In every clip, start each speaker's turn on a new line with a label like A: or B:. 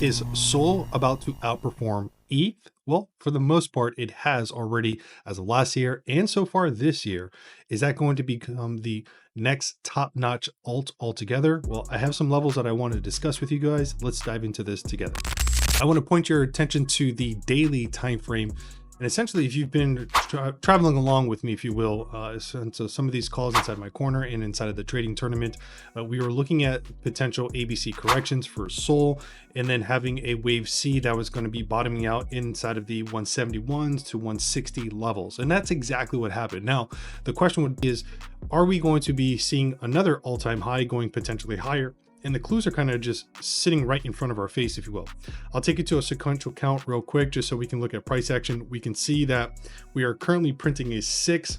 A: Is Sol about to outperform ETH? Well, for the most part, it has already as of last year and so far this year. Is that going to become the next top-notch alt altogether? Well, I have some levels that I want to discuss with you guys. Let's dive into this together. I want to point your attention to the daily time frame. And essentially, if you've been traveling along with me, if you will, so some of these calls inside my corner and inside of the trading tournament, we were looking at potential ABC corrections for Sol, and then having a wave C that was going to be bottoming out inside of the 171s to 160 levels. And that's exactly what happened. Now, the question is, are we going to be seeing another all-time high going potentially higher? And the clues are kind of just sitting right in front of our face, if you will. I'll take you to a sequential count real quick, just so we can look at price action. We can see that we are currently printing a 6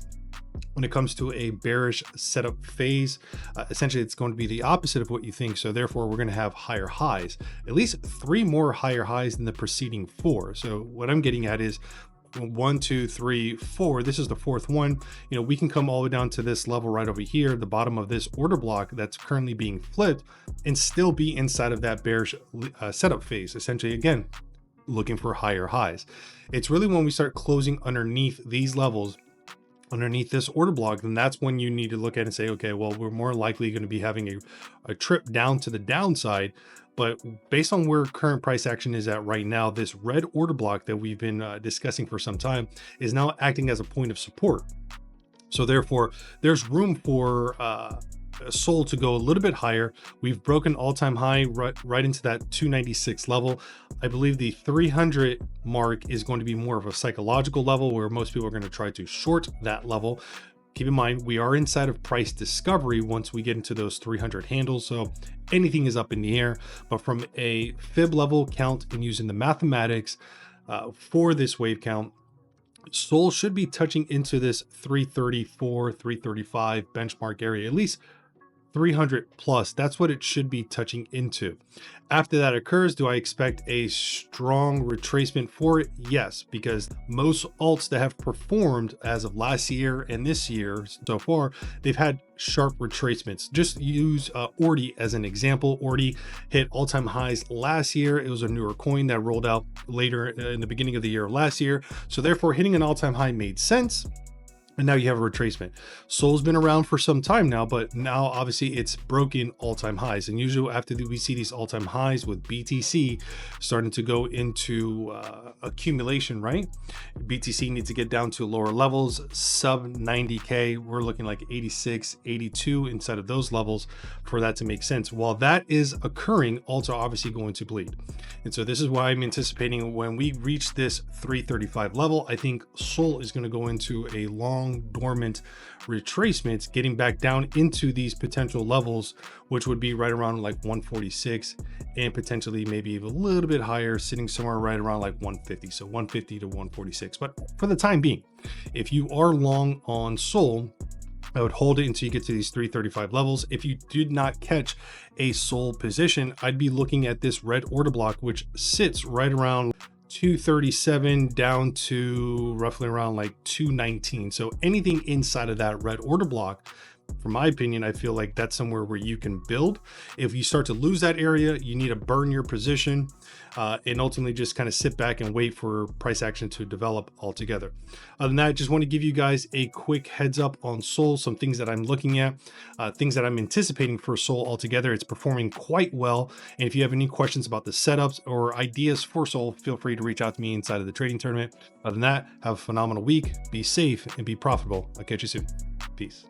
A: when it comes to a bearish setup phase. Essentially, it's going to be the opposite of what you think. So therefore, we're going to have higher highs, at least 3 more higher highs than the preceding 4. So what I'm getting at is 1, 2, 3, 4. This is the 4th one. We can come all the way down to this level right over here, the bottom of this order block that's currently being flipped, and still be inside of that bearish setup phase. Essentially, again, looking for higher highs. It's really when we start closing underneath these levels, underneath this order block, then that's when you need to look at it and say, okay, well, we're more likely going to be having a trip down to the downside. But based on where current price action is at right now, this red order block that we've been discussing for some time is now acting as a point of support. So therefore, there's room for Sol to go a little bit higher. We've broken all-time high right into that 296 level. I believe the 300 mark is going to be more of a psychological level where most people are going to try to short that level. Keep in mind, we are inside of price discovery once we get into those 300 handles. So anything is up in the air, but from a fib level count and using the mathematics for this wave count, Sol should be touching into this 334, 335 benchmark area, at least 300 plus. That's what it should be touching into. After that occurs, do I expect a strong retracement for it? Yes, because most alts that have performed as of last year and this year so far, they've had sharp retracements. Just use Ordi as an example. Ordi hit all-time highs last year. It was a newer coin that rolled out later in the beginning of the year last year. So therefore, hitting an all-time high made sense. And now you have a retracement. Sol's been around for some time now, but now obviously it's broken all-time highs. And usually after we see these all-time highs with BTC starting to go into accumulation, right? BTC needs to get down to lower levels, sub 90K. We're looking like 86, 82 inside of those levels for that to make sense. While that is occurring, alts are obviously going to bleed. And so this is why I'm anticipating when we reach this 335 level, I think Sol is going to go into a long dormant retracements, getting back down into these potential levels, which would be right around like 146 and potentially maybe even a little bit higher, sitting somewhere right around like 150. So 150 to 146. But for the time being, if you are long on Sol, I would hold it until you get to these 335 levels. If you did not catch a Sol position, I'd be looking at this red order block, which sits right around 237 down to roughly around like 219. So anything inside of that red order block, from my opinion, I feel like that's somewhere where you can build. If you start to lose that area, you need to burn your position and ultimately just kind of sit back and wait for price action to develop altogether. Other than that, just want to give you guys a quick heads up on Sol, some things that I'm looking at, things that I'm anticipating for Sol altogether. It's performing quite well. And if you have any questions about the setups or ideas for Sol, feel free to reach out to me inside of the trading tournament. Other than that, have a phenomenal week, be safe and be profitable. I'll catch you soon. Peace.